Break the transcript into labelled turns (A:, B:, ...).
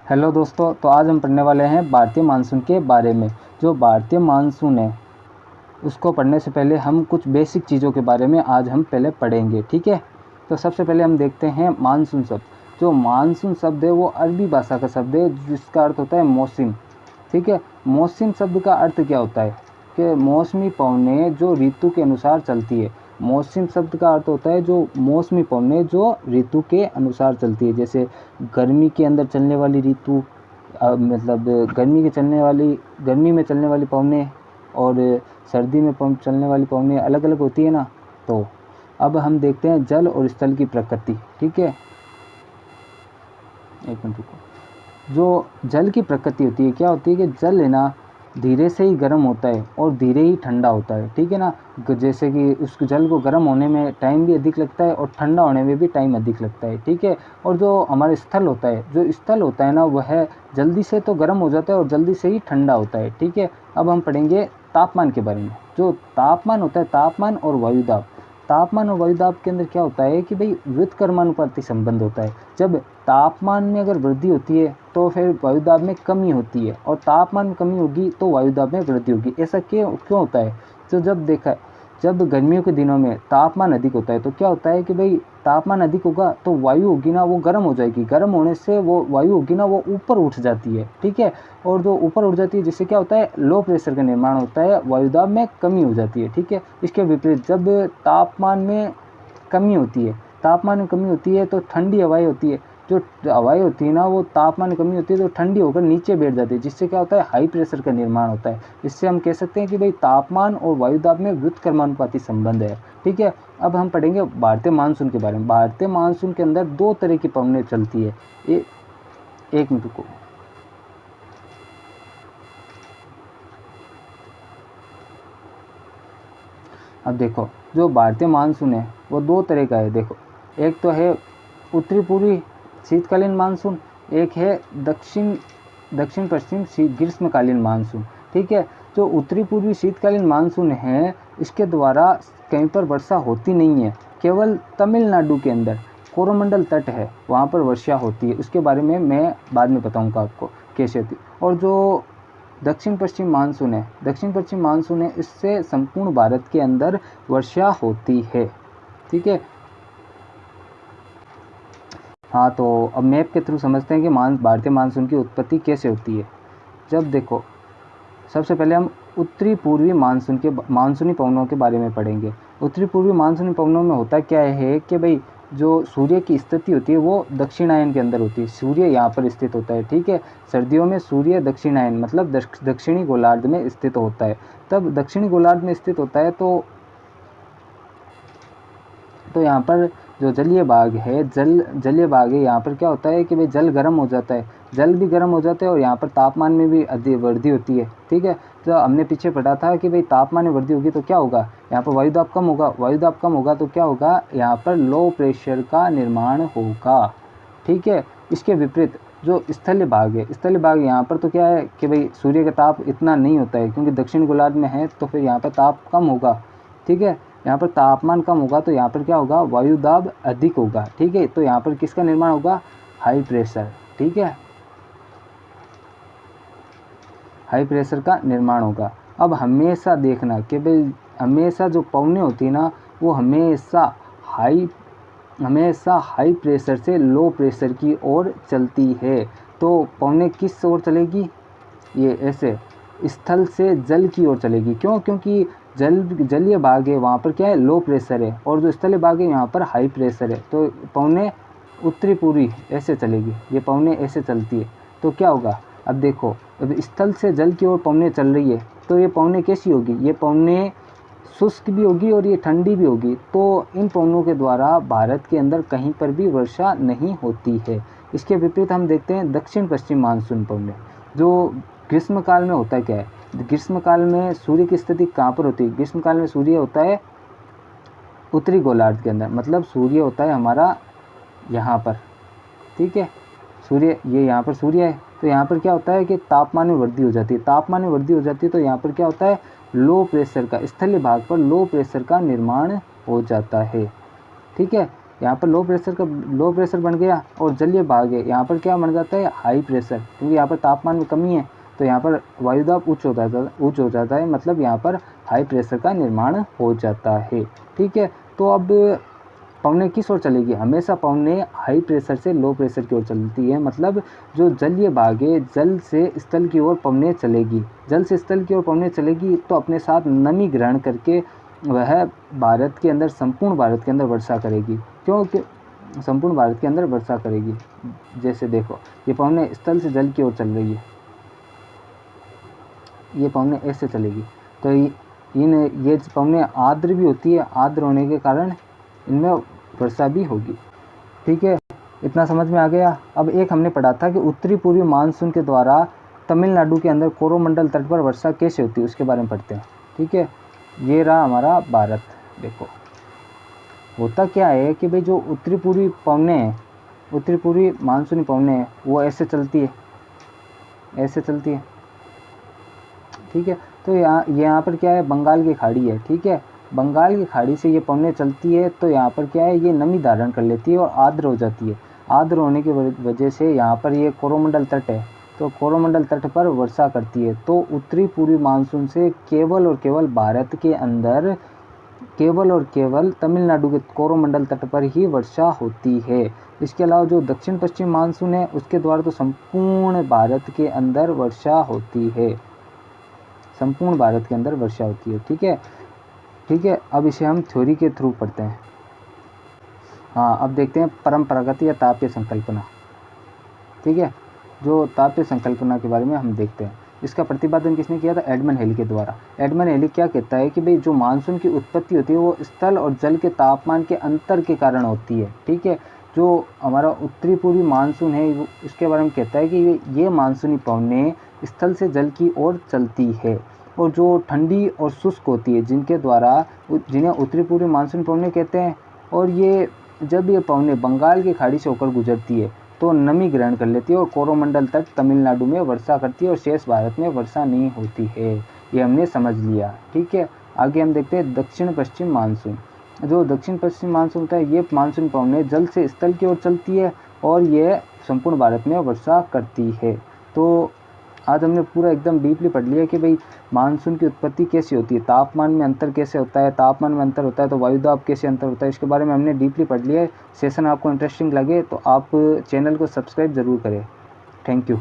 A: Hello दोस्तों, तो आज हम पढ़ने वाले हैं भारतीय मानसून के बारे में। जो भारतीय मानसून है उसको पढ़ने से पहले हम कुछ बेसिक चीज़ों के बारे में आज हम पहले पढ़ेंगे, ठीक है। तो सबसे पहले हम देखते हैं मानसून शब्द। जो मानसून शब्द है वो अरबी भाषा का शब्द है जिसका अर्थ होता है मौसम, ठीक है। मौसम शब्द का अर्थ क्या होता है कि मौसमी पवनें जो ऋतु के अनुसार चलती है। मौसम शब्द का अर्थ होता है जो मौसमी पवनें जो ऋतु के अनुसार चलती है। जैसे गर्मी के अंदर चलने वाली ऋतु, मतलब गर्मी में चलने वाली पवनें और सर्दी में चलने वाली पवनें अलग अलग होती है ना। तो अब हम देखते हैं जल और स्थल की प्रकृति, ठीक है। एक मिनट रुको। जो जल की प्रकृति होती है, क्या होती है कि जल है ना धीरे से ही गर्म होता है और धीरे ही ठंडा होता है, ठीक है ना। जैसे कि उस जल को गर्म होने में टाइम भी अधिक लगता है और ठंडा होने में भी टाइम अधिक लगता है, ठीक है। और जो हमारा स्थल होता है, ना वह जल्दी से तो गर्म हो जाता है और जल्दी से ही ठंडा होता है, ठीक है। अब हम पढ़ेंगे तापमान के बारे में। जो तापमान होता है, तापमान और वायुदाब। तापमान और वायुदाब के अंदर क्या होता है कि भाई व्युत्क्रमानुपाती संबंध होता है। जब तापमान में अगर वृद्धि होती है तो फिर वायुदाब में कमी होती है, और तापमान में कमी होगी तो वायुदाब में वृद्धि होगी। ऐसा क्यों होता है? तो जब गर्मियों के दिनों में तापमान अधिक होता है तो क्या होता है कि भाई तापमान अधिक होगा तो वायु होगी ना वो गर्म हो जाएगी। गर्म होने से वो वायु होगी ना वो ऊपर उठ जाती है, ठीक है। और जो ऊपर उठ जाती है जिससे क्या होता है, लो प्रेशर का निर्माण होता है, वायुदाब में कमी हो जाती है, ठीक है। इसके विपरीत जब तापमान में कमी होती है तो ठंडी हवाएं होती है। जो हवाएं होती है ना वो तापमान में कमी होती है तो ठंडी होकर नीचे बैठ जाती है, जिससे क्या होता है, हाई प्रेशर का निर्माण होता है। इससे हम कह सकते हैं कि भाई तापमान और वायुदाब में व्युत्क्रमानुपाती संबंध है, ठीक है। अब हम पढ़ेंगे भारतीय मानसून के बारे में। भारतीय मानसून के अंदर दो तरह की पवनें चलती है। एक मिनट को अब देखो, जो भारतीय मानसून है वो दो तरह का है। देखो, एक तो है उत्तरी पूर्वी शीतकालीन मानसून, एक है दक्षिण पश्चिम ग्रीष्मकालीन मानसून, ठीक है। जो उत्तरी पूर्वी शीतकालीन मानसून है इसके द्वारा कहीं पर वर्षा होती नहीं है। केवल तमिलनाडु के अंदर कोरोमंडल तट है वहाँ पर वर्षा होती है। उसके बारे में मैं बाद में बताऊँगा आपको कैसे होती। और जो दक्षिण पश्चिम मानसून है इससे संपूर्ण भारत के अंदर वर्षा होती है, ठीक है। हाँ, तो अब मैप के थ्रू समझते हैं कि भारतीय मानसून की उत्पत्ति कैसे होती है। जब देखो, सबसे पहले हम उत्तरी पूर्वी मानसूनी पवनों के बारे में पढ़ेंगे। उत्तरी पूर्वी मानसूनी पवनों में होता क्या है कि भाई जो सूर्य की स्थिति होती है वो दक्षिणायन के अंदर होती है। सूर्य यहाँ पर स्थित होता है, ठीक है। सर्दियों में सूर्य दक्षिणायन मतलब दक्षिणी गोलार्ध में स्थित होता है। तब दक्षिणी गोलार्ध में स्थित होता है तो यहाँ पर जो जलीय भाग है यहाँ पर क्या होता है कि भाई जल गर्म हो जाता है, जल भी गर्म हो जाता है और यहाँ पर तापमान में भी अधिक वृद्धि होती है, ठीक है। तो हमने पीछे पढ़ा था कि भाई तापमान में वृद्धि होगी तो क्या होगा, यहाँ पर वायुदाब कम होगा तो क्या होगा, यहाँ पर लो प्रेशर का निर्माण होगा, ठीक है। इसके विपरीत जो स्थलीय भाग यहाँ पर तो क्या है कि भाई सूर्य का ताप इतना नहीं होता है क्योंकि दक्षिण गोलार्ध में है, तो फिर यहाँ पर ताप कम होगा, ठीक है। यहाँ पर तापमान कम होगा तो यहाँ पर क्या होगा, वायुदाब अधिक होगा, ठीक है। तो यहाँ पर किसका निर्माण होगा, हाई प्रेशर, ठीक है, हाई प्रेशर का निर्माण होगा। अब हमेशा देखना कि भाई हमेशा जो पवनें होती है ना वो हमेशा हाई प्रेशर से लो प्रेशर की ओर चलती है। तो पवनें किस ओर चलेगी, ये ऐसे स्थल से जल की ओर चलेगी। क्यों? क्योंकि जलीय भाग है वहाँ पर क्या है, लो प्रेशर है, और जो स्थलीय भाग है यहाँ पर हाई प्रेशर है। तो पवनें उत्तरी पूर्वी ऐसे चलेगी, ये पवनें ऐसे चलती है। तो क्या होगा, अब देखो, अब स्थल से जल की ओर पवनें चल रही है तो ये पवनें कैसी होगी, ये पवनें शुष्क भी होगी और ये ठंडी भी होगी। तो इन पवनों के द्वारा भारत के अंदर कहीं पर भी वर्षा नहीं होती है। इसके विपरीत हम देखते हैं दक्षिण पश्चिम मानसून पवनें। जो ग्रीष्म काल में होता है क्या है, ग्रीष्म काल में सूर्य की स्थिति कहाँ पर होती है, ग्रीष्म काल में सूर्य होता है उत्तरी गोलार्ध के अंदर, मतलब सूर्य होता है हमारा यहाँ पर, ठीक है। ये यहाँ पर सूर्य है, तो यहाँ पर क्या होता है कि तापमान में वृद्धि हो जाती है, तो यहाँ पर क्या होता है, लो प्रेशर का स्थलीय भाग पर लो प्रेशर का निर्माण हो जाता है, ठीक है। यहाँ पर लो प्रेशर बन गया और जलीय भाग है, यहाँ पर क्या बन जाता है हाई प्रेशर, क्योंकि यहाँ पर तापमान में कमी है तो यहाँ पर वायुदाब उच्च हो जाता है, मतलब यहाँ पर हाई प्रेशर का निर्माण हो जाता है। ठीक है, तो अब पवने किस ओर चलेगी, हमेशा पवने हाई प्रेशर से लो प्रेशर की ओर चलती है, मतलब जो जलीय भाग है जल से स्थल की ओर पवने चलेगी, जल से स्थल की ओर पवने चलेगी तो अपने साथ नमी ग्रहण करके वह भारत के अंदर, संपूर्ण भारत के अंदर वर्षा करेगी। क्योंकि संपूर्ण भारत के अंदर वर्षा करेगी, जैसे देखो ये पवने स्थल से जल की ओर चल रही है, ये पवने ऐसे चलेगी, तो ये पवने आर्द्र भी होती है, आर्द्र होने के कारण इनमें वर्षा भी होगी। ठीक है, इतना समझ में आ गया। अब एक हमने पढ़ा था कि उत्तरी पूर्वी मानसून के द्वारा तमिलनाडु के अंदर कोरोमंडल तट पर वर्षा कैसे होती है, उसके बारे में पढ़ते हैं। ठीक है, ये रहा हमारा भारत। देखो होता क्या है कि भाई जो उत्तरी पूर्वी पवने हैं, उत्तरी पूर्वी मानसूनी पवने हैं, वो ऐसे चलती है, ऐसे चलती है। ठीक है, तो यहाँ पर क्या है, बंगाल की खाड़ी है। ठीक है, बंगाल की खाड़ी से ये पवने चलती है तो यहाँ पर क्या है, ये नमी धारण कर लेती है और आर्द्र हो जाती है। आर्द्र होने की वजह से यहाँ पर ये कोरोमंडल तट है, तो कोरोमंडल तट पर वर्षा करती है। तो उत्तरी पूर्वी मानसून से केवल और केवल भारत के अंदर, केवल और केवल तमिलनाडु के कोरोमंडल तट पर ही वर्षा होती है। इसके अलावा जो दक्षिण पश्चिम मानसून है उसके द्वारा तो संपूर्ण भारत के अंदर वर्षा होती है, संपूर्ण भारत के अंदर वर्षा होती है। ठीक है, ठीक है, अब इसे हम थ्योरी के थ्रू पढ़ते हैं। हाँ, अब देखते हैं परंपरागत या तापीय संकल्पना। ठीक है, जो तापीय संकल्पना के बारे में हम देखते हैं, इसका प्रतिपादन किसने किया था, एडमंड हेली के द्वारा। एडमंड हेली क्या कहता है कि भाई जो मानसून की उत्पत्ति होती है वो स्थल और जल के तापमान के अंतर के कारण होती है। ठीक है, जो हमारा उत्तरी पूर्वी मानसून है उसके बारे में कहता है कि ये मानसूनी पवने स्थल से जल की ओर चलती है, और जो ठंडी और शुष्क होती है जिन्हें उत्तरी पूर्वी मानसून पवने कहते हैं। और ये जब ये पवने बंगाल की खाड़ी से होकर गुजरती है तो नमी ग्रहण कर लेती है और कोरोमंडल तट तमिलनाडु में वर्षा करती है और शेष भारत में वर्षा नहीं होती है। ये हमने समझ लिया। ठीक है, आगे हम देखते हैं दक्षिण पश्चिम मानसून। जो दक्षिण पश्चिम मानसून होता है, ये मानसून पवने जल से स्थल की ओर चलती है और ये संपूर्ण भारत में वर्षा करती है। तो आज हमने पूरा एकदम डीपली पढ़ लिया कि भाई मानसून की उत्पत्ति कैसी होती है, तापमान में अंतर कैसे होता है, तापमान में अंतर होता है तो वायुदाब कैसे अंतर होता है, इसके बारे में हमने डीपली पढ़ लिया है। सेशन आपको इंटरेस्टिंग लगे तो आप चैनल को सब्सक्राइब ज़रूर करें। Thank you.